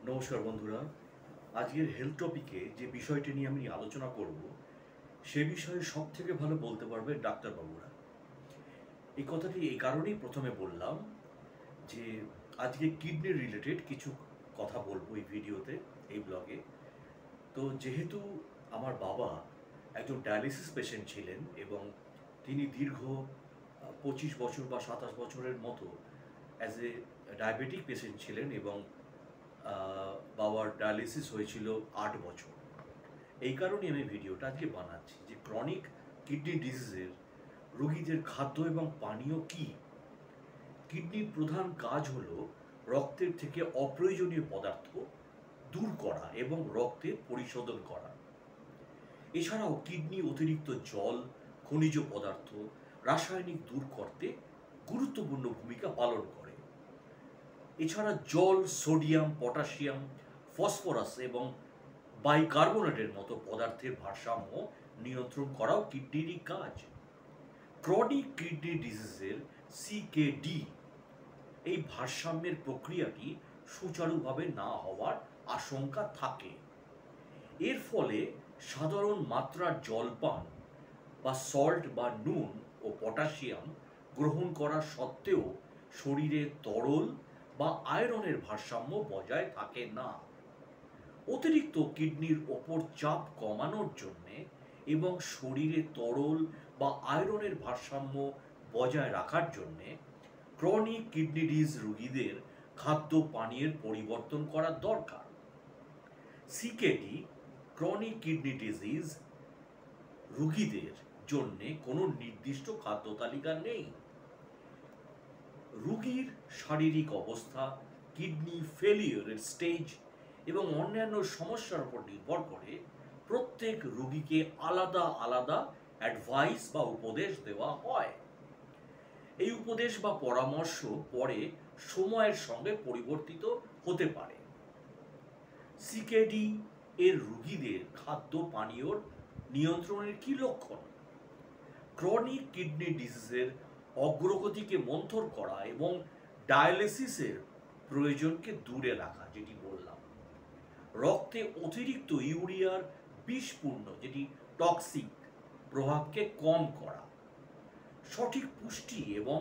নমস্কার বন্ধুরা, আজকের হেলথ টপিকে যে বিষয়টি নিয়ে আমি আলোচনা করব সে বিষয়ে সব থেকে ভালো বলতে পারবে ডাক্তারবাবুরা। এই কথাটি এই কারণেই প্রথমে বললাম যে আজকে কিডনি রিলেটেড কিছু কথা বলবো এই ভিডিওতে, এই ব্লগে। তো যেহেতু আমার বাবা একজন ডায়ালিসিস পেশেন্ট ছিলেন এবং তিনি দীর্ঘ 25 বছর বা 27 বছরের মতো অ্যাজ এ ডায়াবেটিক পেশেন্ট ছিলেন এবং বাবার ডায়ালিসিস হয়েছিল 8 বছর। এই কারণে আমি ভিডিওটা আজকে বানাচ্ছি যে ক্রনিক কিডনি ডিজিজের রোগীদের খাদ্য এবং পানীয় কি। কিডনির প্রধান কাজ হলো রক্তের থেকে অপ্রয়োজনীয় পদার্থ দূর করা এবং রক্তের পরিশোধন করা। এছাড়াও কিডনি অতিরিক্ত জল, খনিজ পদার্থ, রাসায়নিক দূর করতে গুরুত্বপূর্ণ ভূমিকা পালন করে। এছাড়া জল, সোডিয়াম, পটাশিয়াম, ফসফরাস এবং বাইকার্বনেটের মতো পদার্থের ভারসাম্য নিয়ন্ত্রণ করাও কিডনিরই কাজ। ক্রনিক কিডনি ডিজিজের সিকেডি এই ভারসাম্যের প্রক্রিয়াটি সুচারুভাবে না হওয়ার আশঙ্কা থাকে। এর ফলে সাধারণ মাত্রার জলপান বা সল্ট বা নুন ও পটাশিয়াম গ্রহণ করা সত্ত্বেও শরীরে তরল বা আয়রনের ভারসাম্য বজায় থাকে না। অতিরিক্ত কিডনির ওপর চাপ কমানোর জন্যে এবং শরীরে তরল বা আয়রনের ভারসাম্য বজায় রাখার জন্যে ক্রনিক কিডনি ডিজিজ রোগীদের খাদ্য পানীয়ের পরিবর্তন করা দরকার। সিকেডি ক্রনিক কিডনি ডিজিজ রোগীদের জন্যে কোনো নির্দিষ্ট খাদ্য তালিকা নেই। রোগীর শারীরিক অবস্থা, কিডনি ফেলিওরের স্টেজ এবং অন্যান্য সমস্যার উপর নির্ভর করে প্রত্যেক রোগীকে আলাদা আলাদা অ্যাডভাইস বা উপদেশ দেওয়া হয়। এই উপদেশ বা পরামর্শ পরে সময়ের সঙ্গে পরিবর্তিত হতে পারে। সিকেডি এর রোগীদের খাদ্য পানীয়র নিয়ন্ত্রণের কি লক্ষণ? ক্রনিক কিডনি ডিজিজের অগ্রগতিকে মন্থর করা এবং ডায়ালিসিসের প্রয়োজনকে দূরে রাখা, যেটি বললাম। রক্তে অতিরিক্ত ইউরিয়ার বিষপূর্ণ, যেটি টক্সিক প্রভাবকে কম করা। সঠিক পুষ্টি এবং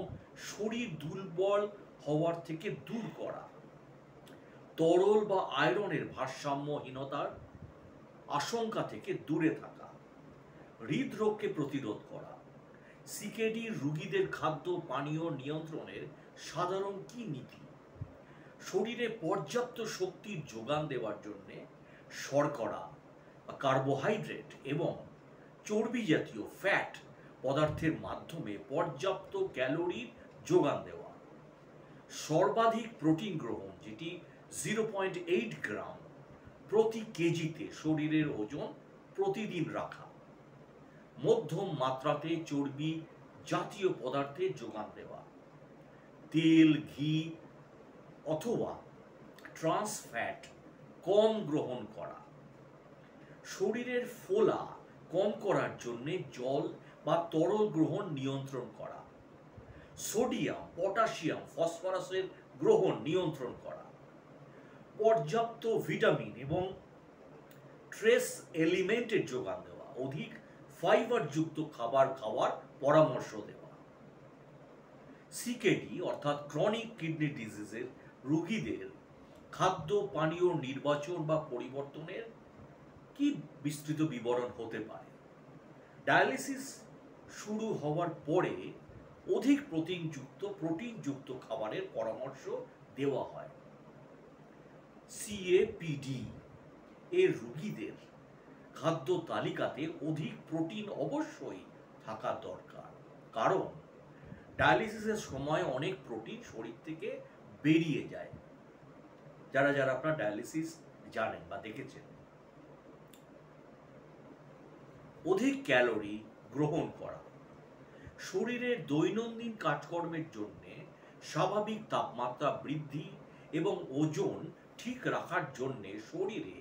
শরীর দুর্বল হওয়ার থেকে দূর করা। তরল বা আয়রনের ভারসাম্যহীনতার আশঙ্কা থেকে দূরে থাকা। হৃদরোগকে প্রতিরোধ করা। সিকেডি রোগীদের খাদ্য পানীয় নিয়ন্ত্রণের সাধারণ কি নীতি? শরীরে পর্যাপ্ত শক্তির যোগান দেওয়ার জন্যে শর্করা বা কার্বোহাইড্রেট এবং চর্বি জাতীয় ফ্যাট পদার্থের মাধ্যমে পর্যাপ্ত ক্যালোরির যোগান দেওয়া। সর্বাধিক প্রোটিন গ্রহণ, যেটি 0.8 গ্রাম প্রতি কেজিতে শরীরের ওজন প্রতিদিন রাখা। মধ্যম মাত্রাতে চর্বি জাতীয় পদার্থের যোগান দেওয়া। তেল, ঘি অথবা ট্রান্স ফ্যাট কম গ্রহণ করা। শরীরের ফোলা কম করার জন্য জল বা তরল গ্রহণ নিয়ন্ত্রণ করা। সোডিয়াম, পটাশিয়াম, ফসফরাসের গ্রহণ নিয়ন্ত্রণ করা। পর্যাপ্ত ভিটামিন এবং ট্রেস এলিমেন্টের যোগান দেওয়া। অধিক ফাইবারযুক্ত খাবার খাওয়ার পরামর্শ দেওয়া। সিকেডি অর্থাৎ ক্রনিক কিডনি ডিজিজের রোগীদের খাদ্য পানীয় নির্বাচন বা পরিবর্তনের কি বিস্তৃত বিবরণ হতে পারে? ডায়ালিসিস শুরু হওয়ার পরে অধিক প্রোটিনযুক্ত খাবারের পরামর্শ দেওয়া হয়। সিএপিডি এর রোগীদের খাদ্য তালিকাতে অধিক প্রোটিন অবশ্যই থাকা দরকার, কারণ ডায়ালিসিসের সময় অনেক প্রোটিন শরীর থেকে বেরিয়ে যায়। যারা যারা আপনার ডায়ালিসিস জানেন বা দেখেছেন। অধিক ক্যালোরি গ্রহণ করা। শরীরের দৈনন্দিন কাজকর্মের জন্য স্বাভাবিক তাপমাত্রা বৃদ্ধি এবং ওজন ঠিক রাখার জন্য শরীরে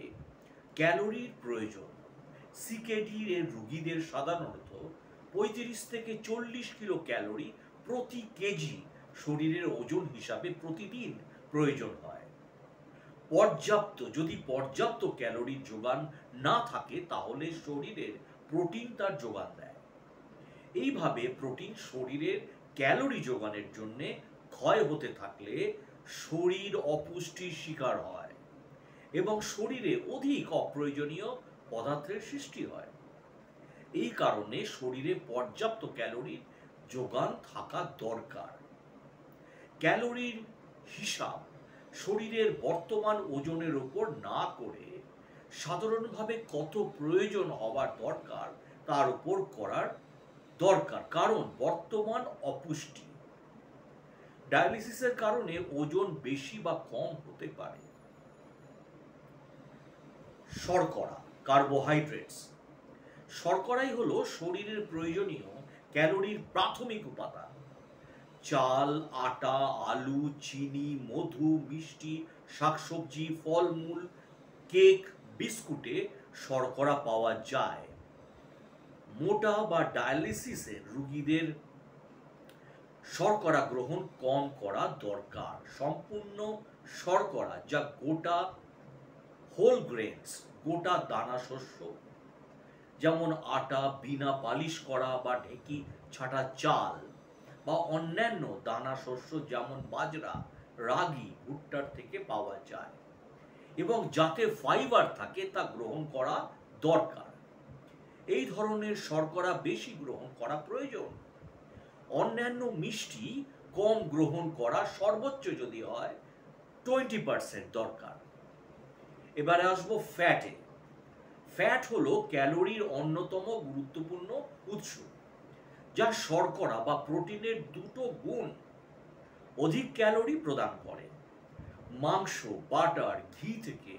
ক্যালোরির প্রয়োজন। সিকেডি এর রোগীদের সাধারণত 35 থেকে 40 কিলো ক্যালোরি প্রতি কেজি শরীরের ওজন হিসাবে প্রতিদিন প্রয়োজন হয়। যদি পর্যাপ্ত ক্যালোরির যোগান না থাকে তাহলে শরীরের প্রোটিন তার যোগান দেয়। এইভাবে প্রোটিন শরীরের ক্যালোরি যোগানের জন্য ক্ষয় হতে থাকলে শরীর অপুষ্টির শিকার হয় এবং শরীরে অধিক অপ্রয়োজনীয় পদার্থের সৃষ্টি হয়। এই কারণে শরীরে পর্যাপ্ত ক্যালোরির যোগান থাকা দরকার। ক্যালোরির হিসাব শরীরের বর্তমান ওজনের উপর না করে সাধারণভাবে কত প্রয়োজন হবার দরকার তার উপর করার দরকার, কারণ বর্তমান অপুষ্টি। ডায়ালিসিসের কারণে ওজন বেশি বা কম হতে পারে। শর্করা, কার্বোহাইড্রেটস। শর্করাই হলো শরীরের প্রয়োজনীয় ক্যালোরির প্রাথমিক উপাদান। চাল, আটা, আলু, চিনি, মধু, মিষ্টি, শাকসবজি, ফলমূল, কেক, বিস্কুটে শর্করা পাওয়া যায়। মোটা বা ডায়ালিসিসের রোগীদের শর্করা গ্রহণ কম করা দরকার। সম্পূর্ণ শর্করা, যা গোটা হোল গ্রেনস, গোটা দানা শস্য যেমন আটা, বিনা পালিশ করা বা ঢেকি ছাটা চাল বা অন্যান্য দানা শস্য যেমন বাজরা, রাগি, ভুট্টার থেকে পাওয়া যায় এবং যাতে ফাইবার থাকে তা গ্রহণ করা দরকার। এই ধরনের শর্করা বেশি গ্রহণ করা প্রয়োজন। অন্যান্য মিষ্টি কম গ্রহণ করা, সর্বোচ্চ যদি হয় 20% দরকার। এবারে আসবো ফ্যাটে। ফ্যাট হলো ক্যালোরির অন্যতম গুরুত্বপূর্ণ উৎস, যা শর্করা বা প্রোটিনের দুটো গুণ অধিক ক্যালোরি প্রদান করে। মাংস, বাটার, ঘি থেকে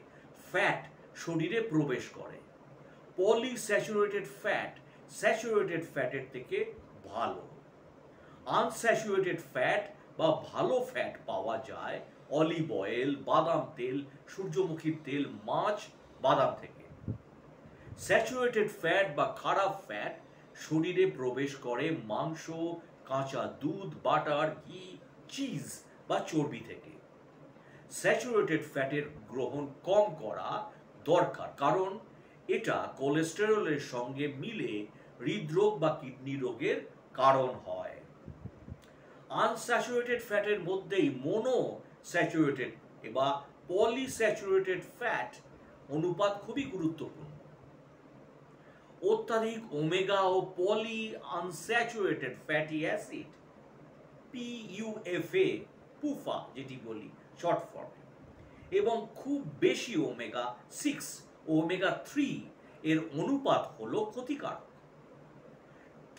ফ্যাট শরীরে প্রবেশ করে। পলিস্যাচুরেটেড ফ্যাট স্যাচুরেটেড ফ্যাটের থেকে ভালো। আনস্যাচুরেটেড ফ্যাট বা ভালো ফ্যাট পাওয়া যায় অলিভ অয়েল, বাদাম তেল, সূর্যমুখীর তেল, মাছ, বাদাম থেকে। স্যাচুরেটেড ফ্যাট বা খারাপ ফ্যাট শরীরে প্রবেশ করে মাংস, কাঁচা দুধ, বাটার, ঘি, চিজ বা চর্বি থেকে। স্যাচুরেটেড ফ্যাটের গ্রহণ কম করা দরকার, কারণ এটা কোলেস্টেরলের সঙ্গে মিলে হৃদরোগ বা কিডনি রোগের কারণ হয়। আনস্যাচুরেটেড ফ্যাটের মধ্যেই মোনোস্যাচুরেটেড বা পলিস্যাচুরেটেড ফ্যাট অনুপাত খুবই গুরুত্বপূর্ণ। অত্যাধিক ওমেগা ও polyunsaturated fatty acid PUFA যেটি বলি শর্ট ফর্মে, এবং খুব বেশি ওমেগা 6 ও ওমেগা 3 এর অনুপাত হলো ক্ষতিকারক।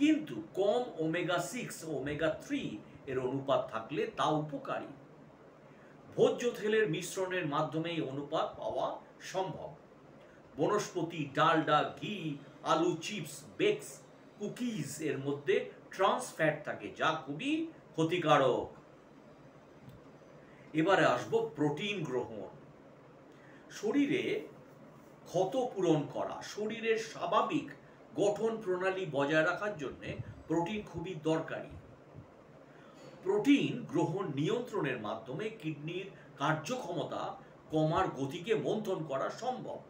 কিন্তু কম ওমেগা 6 ও ওমেগা 3 এর অনুপাত থাকলে তা উপকারী। ভোজ্য তেলের মিশ্রণের মাধ্যমে এই অনুপাত পাওয়া সম্ভব। বনস্পতি, ডালডা, ঘি, আলু চিপস, বেকস, কুকিজ এর মধ্যে ট্রান্স ফ্যাট থাকে, যা খুবই ক্ষতিকারক। এবারে আসবো প্রোটিন গ্রহণ। শরীরে ক্ষত পূরণ করা, শরীরের স্বাভাবিক গঠন প্রণালী বজায় রাখার জন্য প্রোটিন খুবই দরকারি। প্রোটিন গ্রহণ নিয়ন্ত্রণের মাধ্যমে কিডনির কার্যক্ষমতা কমার গতিকে মন্থন করা সম্ভব।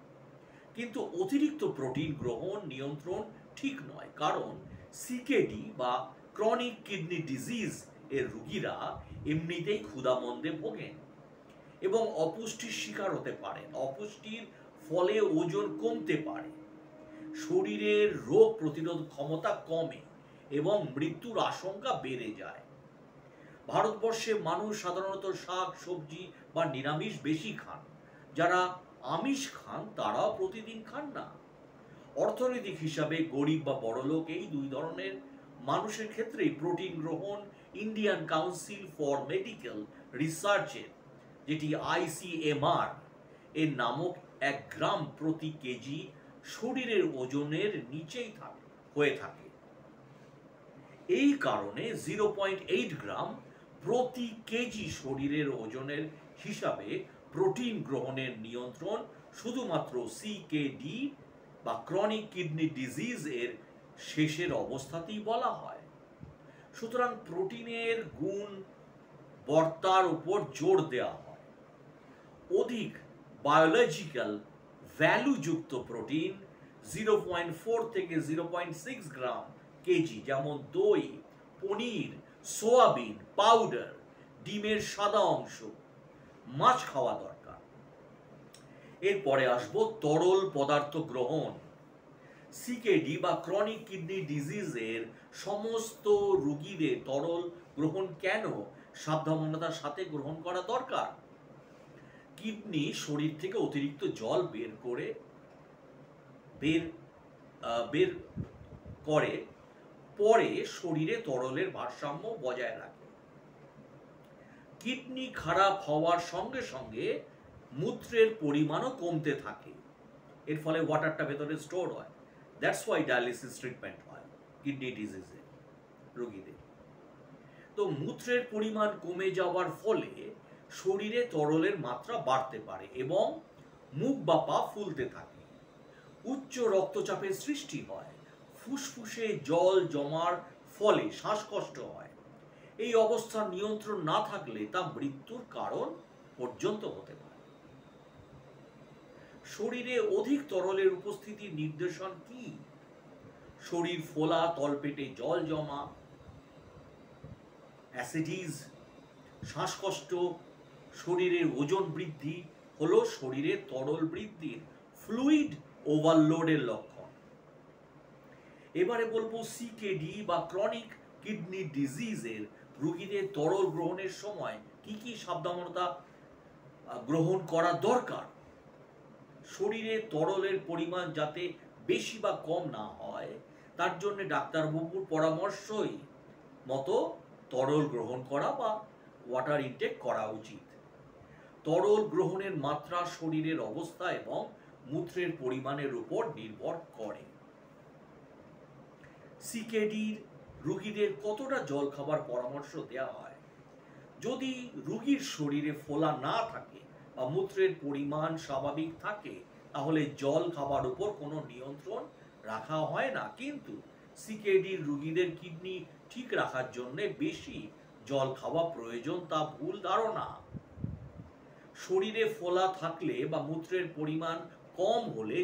কিন্তু অতিরিক্ত প্রোটিন গ্রহণ নিয়ন্ত্রণ ঠিক নয়, কারণ সিকেডি বা ক্রনিক কিডনি ডিজিজ এর রোগীরা এমনিতেই ক্ষুধামন্দে ভোগেন এবং অপুষ্টির শিকার হতে পারেন। অপুষ্টির ফলে ওজন কমতে পারে, শরীরের রোগ প্রতিরোধ ক্ষমতা কমে এবং মৃত্যুর আশঙ্কা বেড়ে যায়। ভারতবর্ষে মানুষ সাধারণত শাক, সবজি বা নিরামিষ বেশি খান। যারা আমিষ খান তারাও প্রতিদিন খান না। অর্থনৈতিক হিসাবে গরিব বা বড়লোক এই দুই ধরনের মানুষের ক্ষেত্রেই প্রোটিন গ্রহণ ইন্ডিয়ান কাউন্সিল ফর মেডিকেল রিসার্চের, যেটি ICMR এর নামক 1 গ্রাম প্রতি কেজি শরীরের ওজনের নিচেই হয়ে থাকে। এই কারণে 0.8 গ্রাম প্রতি কেজি শরীরের ওজনের হিসাবে প্রোটিন গ্রহণের নিয়ন্ত্রণ শুধুমাত্র সিকেডি বা ক্রনিক কিডনি ডিজিজ এর শেষের অবস্থাতেই বলা হয়। সুতরাং প্রোটিনের গুণ বর্তার উপর জোর দেওয়া হয়। অধিক বায়োলজিক্যাল ভ্যালুযুক্ত প্রোটিন 0.4 থেকে 0.6 গ্রাম কেজি, যেমন দই, পনির, সোয়াবিন, পাউডার, ডিমের সাদা অংশ, মাছ খাওয়া দরকার। এরপরে আসবো তরল পদার্থ গ্রহণ। সিকেডি বা ক্রনিক কিডনি ডিজিজের সমস্ত রোগীদের তরল গ্রহণ কেন সাবধানতার সাথে গ্রহণ করা দরকার? কিডনি শরীর থেকে অতিরিক্ত জল বের করে পরে শরীরে তরলের ভারসাম্য বজায় রাখে। কিডনি খারাপ হওয়ার সঙ্গে সঙ্গে মূত্রের পরিমাণও কমতে থাকে, এর ফলে ওয়াটারটা ভেতরে স্টোর হয়। দ্যাটস ওয়াই ডায়ালিসিস ট্রিটমেন্ট হয় কিডনি ডিজিজে রোগীদের। তো মূত্রের পরিমাণ কমে যাওয়ার ফলে শরীরে তরলের মাত্রা বাড়তে পারে এবং মুখ বা পা ফুলতে থাকে। উচ্চ রক্তচাপের সৃষ্টি হয়, ফুসফুসে জল জমার ফলে শ্বাসকষ্ট হয়। এই অবস্থার নিয়ন্ত্রণ না থাকলে তা মৃত্যুর কারণ পর্যন্ত হতে পারে। শরীরে অধিক তরলের উপস্থিতির নির্দেশন কি? শরীর ফোলা, তলপেটে জল জমা, অ্যাসিডিজ, শ্বাসকষ্ট, শরীরের ওজন বৃদ্ধি হলো শরীরে তরল বৃদ্ধির ফ্লুইড ওভারলোডের লক্ষণ। এবারে বলবো সিকেডি বা ক্রনিক কিডনি ডিজিজের রোগীদের তরল গ্রহণের সময় কি কি সাবধানতা গ্রহণ করা দরকার। শরীরে তরলের পরিমাণ যাতে বেশি বা কম না হয় তার জন্য ডাক্তারবাবুর পরামর্শই মতো তরল গ্রহণ করা বা ওয়াটার ইনটেক করা উচিত। তরল গ্রহণের মাত্রা শরীরের অবস্থা এবং মূত্রের পরিমাণের উপর নির্ভর করে। সিকেডির রোগীদের কতটা জল খাবার পরামর্শ দেওয়া হয়? যদি রোগীর শরীরে ফোলা না থাকে বা মূত্রের পরিমাণ স্বাভাবিক থাকে তাহলে জল খাবার উপর কোনো নিয়ন্ত্রণ রাখা হয় না, কিন্তু সিকেডির রোগীদের কিডনি ঠিক রাখার জন্য বেশি জল খাওয়া প্রয়োজন তা ভুল ধারণা। শরীরে ফোলা থাকলে বা মূত্রের পরিমাণ কম হলে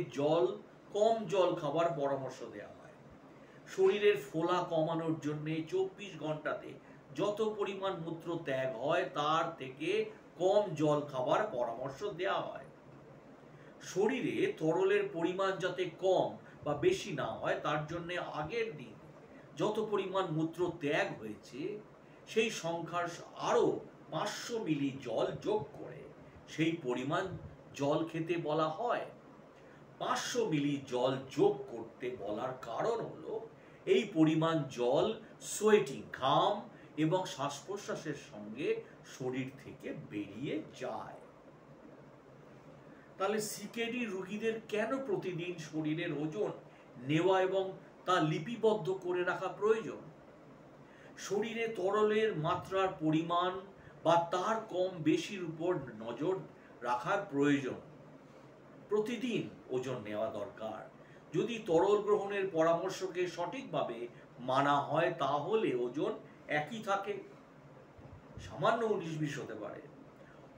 কম জল খাবার পরামর্শ দেওয়া হয়। শরীরের ফোলা কমানোর জন্য 24 ঘন্টাতে যত পরিমাণ মূত্র ত্যাগ হয় তার থেকে কম জল খাবার পরামর্শ দেওয়া হয়। শরীরে তরলের পরিমাণ যাতে কম বা বেশি না হয় তার জন্য আগের দিন যত পরিমাণ মূত্র ত্যাগ হয়েছে সেই সংখ্যার আরো 500 মিলি জল যোগ করে সেই পরিমাণ জল খেতে বলা হয়। 500 মিলি জল যোগ করতে বলার কারণ হলো এই পরিমাণ জল সোয়েটিং, ঘাম এবং শ্বাস প্রশ্বাসের সঙ্গে শরীর থেকে বেরিয়ে যায়। তাহলে সিকেডি রোগীদের কেন প্রতিদিন শরীরের ওজন নেওয়া এবং তা লিপিবদ্ধ করে রাখা প্রয়োজন? শরীরে তরলের মাত্রার পরিমাণ বা তার কম বেশির উপর নজর রাখার প্রয়োজন। প্রতিদিন ওজন নেওয়া দরকার। যদি তরল গ্রহণের পরামর্শকে সঠিকভাবে মানা হয় তাহলে ওজন একই থাকে, সামান্য 19-20 হতে পারে।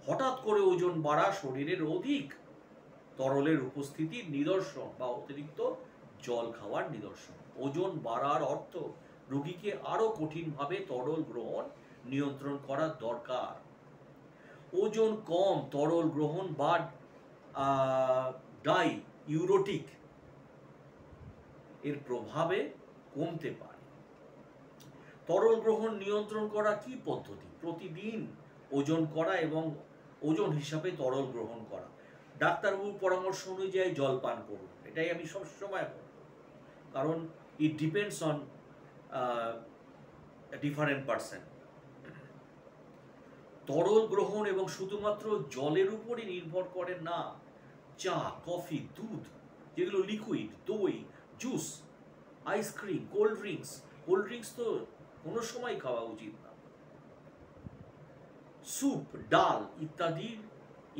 হঠাৎ করে ওজন বাড়া শরীরের অধিক তরলের উপস্থিতির নিদর্শন বা অতিরিক্ত জল খাওয়ার নিদর্শন। ওজন বাড়ার অর্থ রোগীকে আরো কঠিনভাবে তরল গ্রহণ নিয়ন্ত্রণ করা দরকার। ওজন কম তরল গ্রহণ বা ডাইউরেটিক এর প্রভাবে কমতে পারে। তরল গ্রহণ নিয়ন্ত্রণ করা কি পদ্ধতি? প্রতিদিন ওজন করা এবং ওজন হিসাবে তরল গ্রহণ করা। ডাক্তারবাবুর পরামর্শ অনুযায়ী জল পান করুন, এটাই আমি সবসময় বলব, কারণ it depends on different person. তরল গ্রহণ এবং শুধুমাত্র জলের উপরই নির্ভর করে না। চা, কফি, দুধ যেগুলো লিকুইড, দই, জুস, আইসক্রিম, কোল্ড ড্রিঙ্কস তো কোনো সময় খাওয়া উচিত না। স্যুপ, ডাল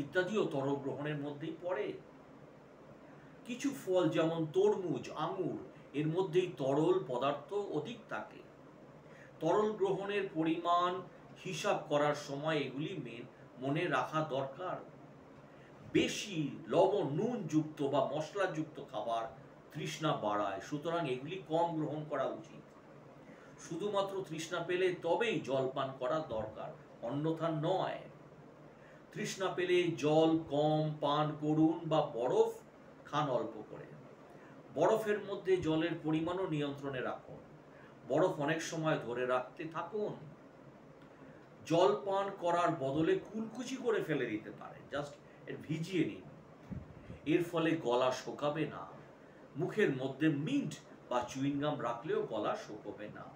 ইত্যাদিও তরল গ্রহণের মধ্যেই পড়ে। কিছু ফল যেমন তরমুজ, আঙুর এর মধ্যেই তরল পদার্থ অধিক থাকে। তরল গ্রহণের পরিমাণ হিসাব করার সময় এগুলি মনে রাখা দরকার। বেশি লবণ নুনযুক্ত বা মশলাযুক্ত খাবার তৃষ্ণা বাড়ায়, সুতরাং এগুলি কম গ্রহণ করা উচিত। শুধুমাত্র তৃষ্ণা পেলে তবেই জল পান করা দরকার, অন্যথা নয়। তৃষ্ণা পেলে জল কম পান করুন বা বরফ খান অল্প করে। বরফের মধ্যে জলের পরিমাণও নিয়ন্ত্রণে রাখুন, বরফ অনেক সময় ধরে রাখতে থাকুন। জল পান করার বদলে কুলকুচি করে ফেলে দিতে পারেন, জাস্ট ভিজিয়ে নিন, এর ফলে গলা শুকাবে না। মুখের মধ্যে মিন্ট বা চুইংগাম রাখলেও গলা শুকোবে না।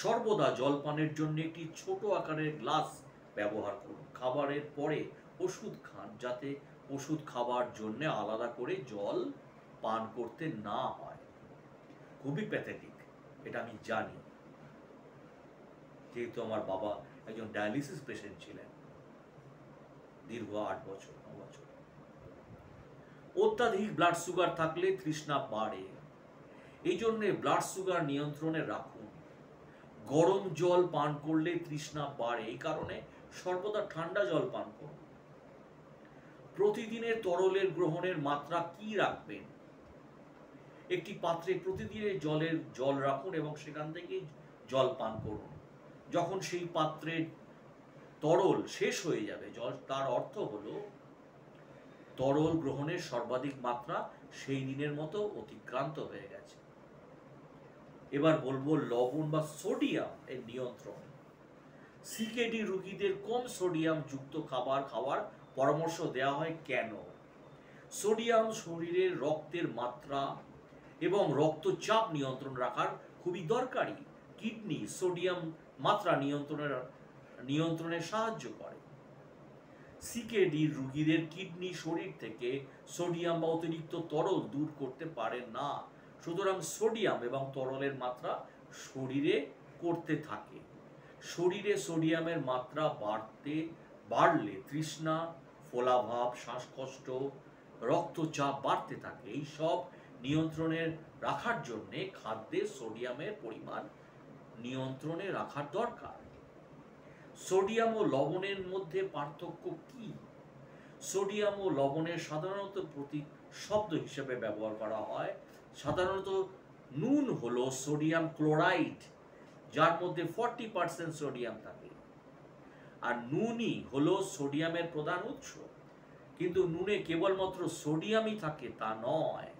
সর্বদা জলপানের জন্য একটি ছোট আকারের গ্লাস ব্যবহার করুন। খাবারের পরে ওষুধ খান, যাতে ওষুধ খাবার জন্য আলাদা করে জল পান করতে না হয়। খুবই প্যাথেটিক, এটা আমি জানি, যেহেতু আমার বাবা একজন ডায়ালিসিস পেশেন্ট ছিলেন দীর্ঘ 8 বছর 9 বছর। অত্যাধিক ব্লাড সুগার থাকলে তৃষ্ণা বাড়ে, এই জন্য ব্লাড সুগার নিয়ন্ত্রণে রাখুন। গরম জল পান করলে তৃষ্ণা বাড়ে, এই কারণে সর্বদা ঠান্ডা জল পান করুন। প্রতিদিনের তরলের গ্রহণের মাত্রা কি রাখবেন? একটি পাত্রে প্রতিদিনের জল রাখুন এবং সেখান থেকে জল পান করুন। যখন সেই পাত্রের তরল শেষ হয়ে যাবে জল, তার অর্থ হলো তরল গ্রহণের সর্বাধিক মাত্রা সেই দিনের মতো অতিক্রান্ত হয়ে গেছে। এবার বলবো লবণ বা সোডিয়াম এর নিয়ন্ত্রণ। সিকেডি রোগীদের কম সোডিয়াম যুক্ত খাবার খাওয়ার পরামর্শ দেওয়া হয় কেন? সোডিয়াম শরীরের রক্তের মাত্রা এবং রক্তচাপ নিয়ন্ত্রণ রাখার খুবই দরকারি। কিডনি সোডিয়াম মাত্রা নিয়ন্ত্রণে সাহায্য করে। সিকেডি রোগীদের কিডনি শরীর থেকে সোডিয়াম বা অতিরিক্ত তরল দূর করতে পারে না, সুতরাং সোডিয়াম এবং তরলের মাত্রা শরীরে করতে থাকে। শরীরে সোডিয়ামের মাত্রা বাড়লে তৃষ্ণা, ফোলাভাব, শ্বাসকষ্ট, রক্তচাপ বাড়তে থাকে। এই সব নিয়ন্ত্রণে রাখার জন্য খাদ্যে সোডিয়ামের পরিমাণ নিয়ন্ত্রণে রাখার দরকার। সোডিয়াম ও লবণের মধ্যে পার্থক্য কি? সোডিয়াম ও লবণের সাধারণত প্রতিশব্দ হিসেবে ব্যবহার করা হয়। সাধারণত নুন হলো সোডিয়াম ক্লোরাইড, যার মধ্যে 40% সোডিয়াম থাকে, আর নুনই হলো সোডিয়ামের প্রধান উৎস। কিন্তু নুনে কেবলমাত্র সোডিয়ামই থাকে তা নয়,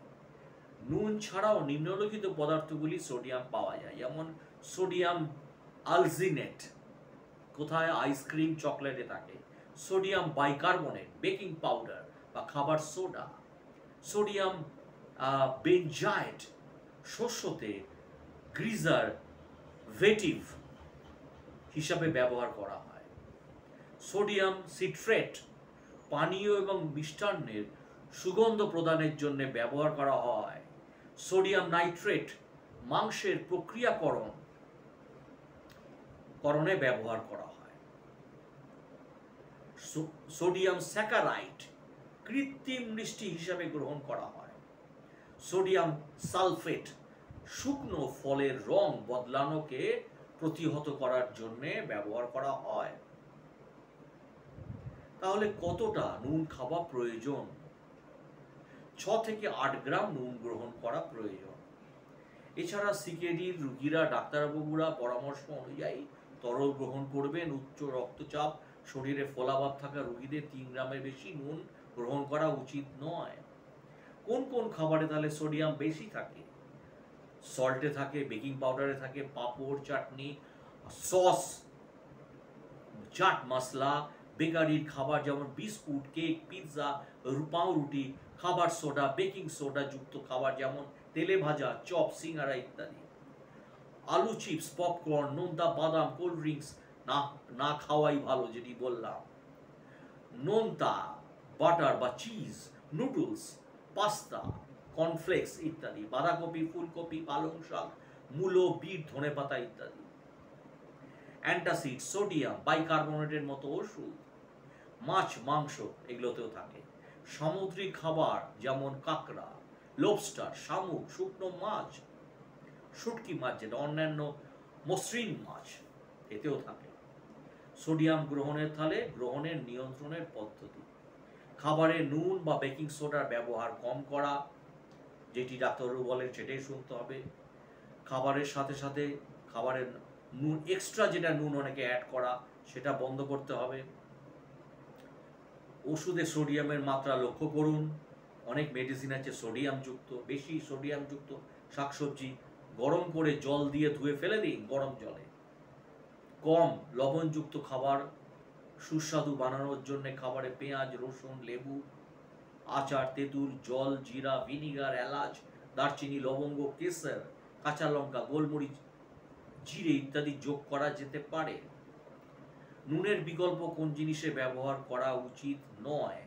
নুন ছাড়াও নিম্নলিখিত পদার্থগুলি সোডিয়াম পাওয়া যায়, যেমন সোডিয়াম আলজিনেট, কোথায়? আইসক্রিম চকলেটে থাকে। সোডিয়াম বাইকার্বনেট, বেকিং পাউডার বা খাবার সোডা। সোডিয়াম বেনজাইট, শস্যতে গ্রিজারভেটিভ হিসাবে ব্যবহার করা হয়। সোডিয়াম সিট্রেট, পানীয় এবং মিষ্টান্নের সুগন্ধ প্রদানের জন্য ব্যবহার করা হয়। সোডিয়াম নাইট্রেট, মাংসের প্রক্রিয়াকরণে ব্যবহার করা হয়। সোডিয়াম স্যাকারাইড, কৃত্রিম মিষ্টি হিসাবে গ্রহণ করা হয়। সোডিয়াম সালফেট, শুকনো ফলের রং বদলানোকে প্রতিহত করার জন্য ব্যবহার করা হয়। তাহলে কতটা নুন খাওয়া প্রয়োজন? 6 থেকে 8 গ্রাম নুন গ্রহণ করা প্রয়োজন। এছাড়া সিকেডির রোগীরা ডাক্তারবাবুরা পরামর্শ অনুযায়ী তরল গ্রহণ করবেন। উচ্চ রক্তচাপ, শরীরে ফোলাভাব থাকা রোগীদের 3 গ্রামের বেশি নুন গ্রহণ করা উচিত নয়। কোন কোন খাবারে তাহলে সোডিয়াম বেশি থাকে? সল্টে থাকে, বেকিং পাউডারে থাকে, পাঁপড়, চাটনি, সস, চাট মশলা, বেকারির খাবার যেমন বিস্কুট, কেক, পিৎজা, পাউরুটি, খাবার সোডা, বেকিং সোডা যুক্ত খাবার যেমন তেলে ভাজা, চপ, সিঙ্গারা ইত্যাদি। আলু চিপস, পপকর্ন, নোনতা বাদাম, কোল্ড ড্রিঙ্কস না খাওয়াই ভালো, যেটি বললাম। নোনতা বাটার বা চিজ, নুডলস, পাস্তা, কর্নফ্লেক্স ইত্যাদি। বাঁধাকপি, ফুলকপি, পালং শাক, মূলো, বিট, ধনেপাতা ইত্যাদি। অ্যান্টাসিড, সোডিয়াম বাইকার্বনেটের মতো ওষুধ। মাছ, মাংস এগুলোতেও থাকে। সামুদ্রিক খাবার যেমন কাঁকড়া, লবস্টার, শামুক, শুকনো মাছ, শুটকি মাছ, যেটা অন্যান্য মসৃণ মাছ, এতেও থাকে। সোডিয়াম গ্রহণের নিয়ন্ত্রণের পদ্ধতি। খাবারে নুন বা বেকিং সোডার ব্যবহার কম করা, যেটি ডাক্তারবাবু বলেন সেটাই শুনতে হবে। খাবারের সাথে সাথে খাবারের নুন, এক্সট্রা যেটা নুন অনেকে অ্যাড করা, সেটা বন্ধ করতে হবে। ওষুধে সোডিয়ামের মাত্রা লক্ষ্য করুন। অনেক মেডিসিন আছে সোডিয়ামযুক্ত, বেশি সোডিয়ামযুক্ত শাকসবজি গরম করে জল দিয়ে ধুয়ে ফেলে দিন গরম জলে। কম লবণযুক্ত খাবার সুস্বাদু বানানোর জন্য খাবারে পেঁয়াজ, রসুন, লেবু, আচার, তেঁতুল, জল, জিরা, ভিনিগার, এলাচ, দারচিনি, লবঙ্গ, কেশর, কাঁচা লঙ্কা, গোলমরিচ, জিরে ইত্যাদি যোগ করা যেতে পারে। নুনের বিকল্প কোন জিনিসে ব্যবহার করা উচিত নয়?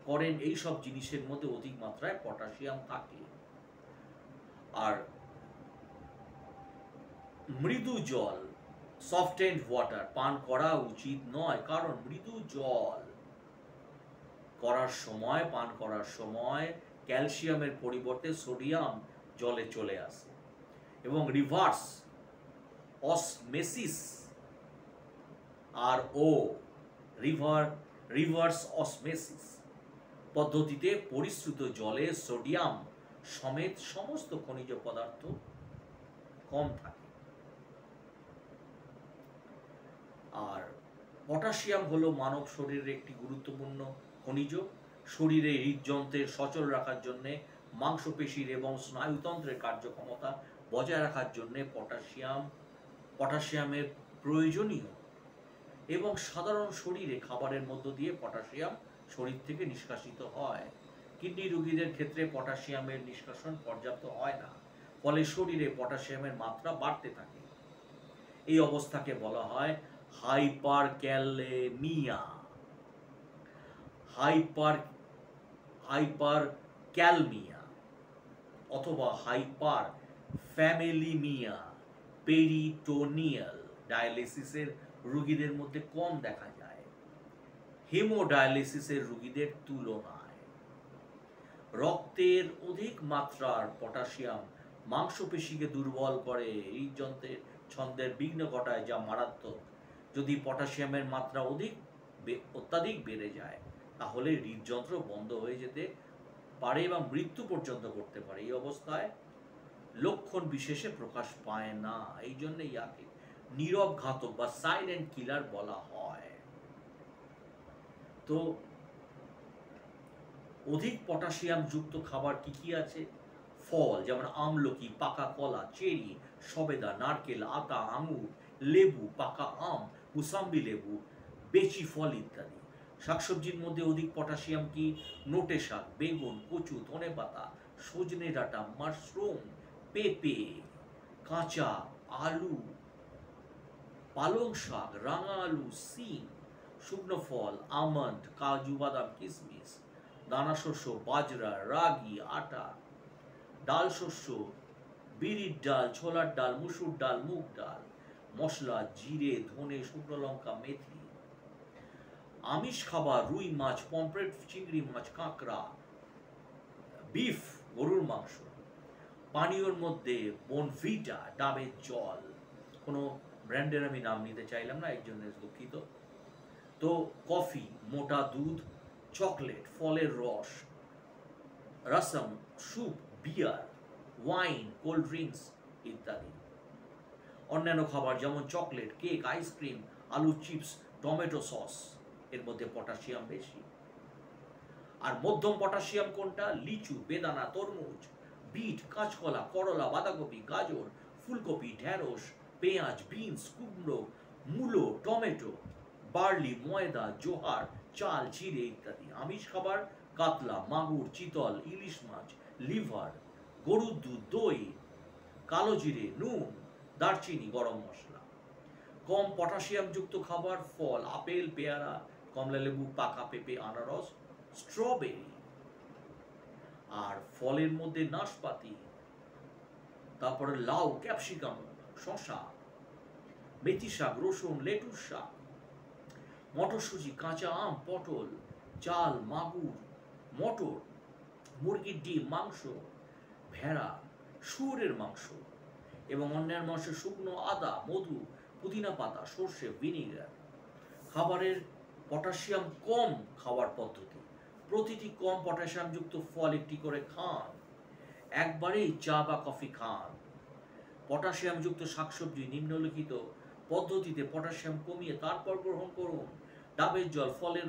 করেন এই সব জিনিসের মধ্যে অধিক মাত্রায় পটাশিয়াম থাকে। আর মৃদু জল, সফটেন্ড ওয়াটার পান করা উচিত নয়, কারণ মৃদু জল পান করার সময় ক্যালসিয়ামের পরিবর্তে সোডিয়াম জলে চলে আসে এবং রিভার্স অসমেসিস রিভার্স অসমেসিস পদ্ধতিতে পরিশ্রুত জলে সোডিয়াম সমেত সমস্ত খনিজ পদার্থ কম থাকে। আর পটাশিয়াম হলো মানব শরীরের একটি গুরুত্বপূর্ণ খনিজ। শরীরে হৃদযন্ত্রের সচল রাখার জন্য, মাংসপেশির এবং স্নায়ুতন্ত্রের কার্যক্ষমতা বজায় রাখার জন্য পটাশিয়ামের প্রয়োজনীয়। এবং সাধারণ শরীরে খাবারের মধ্য দিয়ে পটাশিয়াম শরীর থেকে নিষ্কাশিত হয়। কিডনি রোগীদের ক্ষেত্রে পটাশিয়ামের নিষ্কাশন পর্যাপ্ত হয় না, ফলে শরীরে পটাশিয়ামের মাত্রা বাড়তে থাকে। এই অবস্থাকে বলা হয় হাইপারক্যালেমিয়া, হাইপারক্যালমিয়া অথবা হাইপারফ্যামিলিমিয়া। পেরিটোনিয়াল ডায়ালিসিসের রোগীদের মধ্যে কম দেখা যায় হেমোডায়ালিসিসের রোগীদের তুলনায়। রক্তের অধিক মাত্রার পটাশিয়াম মাংসপেশিকে দুর্বল করে, হৃদযন্ত্রের ছন্দের বিঘ্ন ঘটায়, যা মারাত্মক। যদি পটাশিয়ামের মাত্রা অত্যাধিক বেড়ে যায়, তাহলে হৃদযন্ত্র বন্ধ হয়ে যেতে পারে এবং মৃত্যু পর্যন্ত করতে পারে। এই অবস্থায় লক্ষণ বিশেষে প্রকাশ পায় না, এই জন্য ইয়াকে নীরব ঘাতক বা সাইলেন্ট কিলার বলা হয়। তো অধিক পটাশিয়াম যুক্ত খাবার কি কি আছে? ফল, যেমন আমলকি, পাকা কলা, চেরি, সবেদা, নারকেল, আতা, আঙুর, লেবু, পাকা আম, মুসাম্বি লেবু, বেচি ফল ইত্যাদি। শাকসবজির মধ্যে অধিক পটাশিয়াম কি? নোটে শাক, বেগুন, কচু, ধনেপাতা, সজনে ডাঁটা, মাশরুম, পেঁপে, কাঁচা আলু, পালং শাক, রাঙা আলু, সিম, শুকনো ফল, আমন্ড, কাজু, বাদাম, কিশমিশ, দানা শস্য, বাজরা, রাগি, আটা, ডাল শস্য, বিরির ডাল, ছোলার ডাল, মুসুর ডাল, মুগ ডাল, মশলা, জিরে, ধনে, শুকনো লঙ্কা, মেথি। আমিষ খাবার, রুই মাছ, পমফ্রেট, চিংড়ি মাছ, কাঁকড়া, বিফ, গরুর মাংস। পানীয়র মধ্যে বনভিটা, ডাবের জল, কোনো ব্র্যান্ডের আমি নাম নিতে চাইলাম না, এর জন্য দুঃখিত। তো কফি, মোটা দুধ, চকলেট, ফলের রস, রসম, স্যুপ, বিয়ার, ওয়াইন, কোল্ড ড্রিঙ্কস ইত্যাদি। অন্যান্য খাবার যেমন চকলেট, কেক, আইসক্রিম, আলু চিপস, টমেটো সস, এর মধ্যে পটাশিয়াম বেশি। আর মধ্যম পটাশিয়াম কোনটা? লিচু, বেদানা, তরমুজ, বিট, কাঁচকলা, করলা, বাঁধাকপি, গাজর, ফুলকপি, ঢেঁড়স, পেঁয়াজ, বিনস, কুমড়ো, মূলো, টমেটো, বার্লি, ময়দা, জোয়ার, চাল, জিরে ইত্যাদি। আমিষ খাবার, কাতলা, মাগুর, চিতল, ইলিশ মাছ, লিভার, গরুর দুধ, দই, কালো জিরে, নুন, দারচিনি, গরম মশলা। কম পটাশিয়াম যুক্ত খাবার, ফল, আপেল, পেয়ারা, কমলালেবু, পাকা পেঁপে, আনারস, স্ট্রবেরি। আর ফলের মধ্যে নাশপাতি, তারপরে লাউ, ক্যাপসিকাম, শসা, মেথি শাক, রসুন, লেটুস শাক, মটরশুঁটি, কাঁচা আম, পটল, চাল, মাগুর, মটর, মুরগির ডিম, মাংস, ভেড়া, শুয়োরের মাংস এবং অন্যান্য মাংসের শুকনো আদা, মধু, পুদিনা পাতা, সর্ষে, ভিনিগার। খাবারের পটাশিয়াম কম খাওয়ার পদ্ধতি, প্রতিটি কম পটাশিয়ামযুক্ত ফল একটি করে খান, একবারেই চা বা কফি খান। পটাশিয়ামযুক্ত শাকসবজি নিম্নলিখিত পদ্ধতিতে পটাশিয়াম কমিয়ে তারপর গ্রহণ করুন। ডাবের জল, ফলের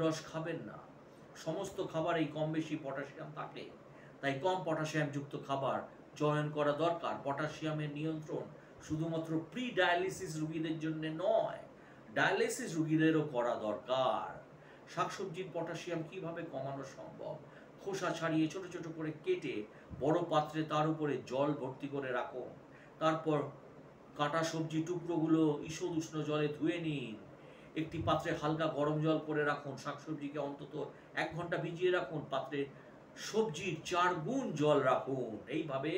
রস খাবেন না। সমস্ত খাবারেই কম বেশি পটাশিয়াম থাকে, তাই কম পটাশিয়ামযুক্ত খাবার চয়ন করা দরকার। পটাশিয়ামের নিয়ন্ত্রণ শুধুমাত্র প্রি ডায়ালিসিস রোগীদের জন্য নয়, ডায়ালিসিস রোগীদেরও করা দরকার। শাকসবজির পটাশিয়াম কিভাবে কমানো সম্ভব? খোসা ছাড়িয়ে ছোট ছোট করে কেটে বড় পাত্রে তার উপরে জল ভর্তি করে রাখুন। তারপর কাটা সবজি টুকরোগুলো ঈষৎ উষ্ণ জলে ধুয়ে নিন। একটি পাত্রে হালকা গরম জল করে রাখুন। শাকসবজিকে অন্তত 1 ঘন্টা ভিজিয়ে রাখুন। পাত্রে সবজির 4 গুণ জল রাখুন। এইভাবে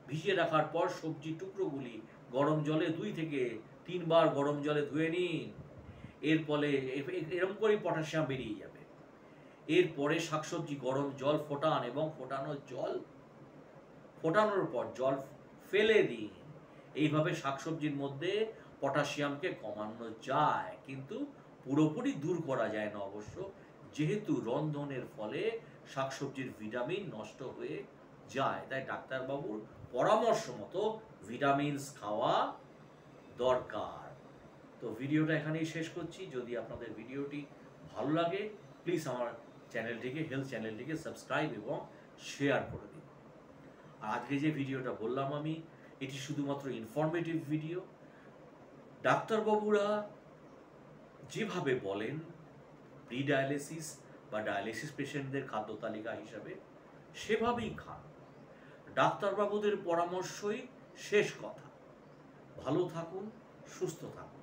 ভিজিয়ে রাখার পর সবজি টুকরোগুলি গরম জলে 2 থেকে 3 বার গরম জলে ধুয়ে নিন। এর ফলে এরকম করেই পটাশিয়াম বেরিয়ে যাবে। এরপরে শাকসবজি গরম জল ফোটান এবং ফোটানোর পর জল ফেলে দিন। এইভাবে শাকসবজির মধ্যে পটাশিয়ামকে কমানো যায়, কিন্তু পুরোপুরি দূর করা যায় না অবশ্য, যেহেতু রন্ধনের ফলে শাকসবজির ভিটামিন নষ্ট হয়ে যায়। তাই ডাক্তারবাবুর পরামর্শ মতো ভিটামিনস খাওয়া দরকার। তো ভিডিওটা এখানেই শেষ করছি। যদি আপনাদের ভিডিওটি ভালো লাগে, প্লিজ আমার হেলথ চ্যানেলটিকে সাবস্ক্রাইব এবং শেয়ার করে দিন। আর আজকে যে ভিডিওটা বললাম আমি, এটি শুধুমাত্র ইনফরমেটিভ ভিডিও। ডাক্তারবাবুরা যেভাবে বলেন প্রি ডায়ালিসিস বা ডায়ালিসিস পেশেন্টদের খাদ্য তালিকা হিসাবে, সেভাবেই খান। ডাক্তারবাবুদের পরামর্শই শেষ কথা। ভালো থাকুন, সুস্থ থাকুন।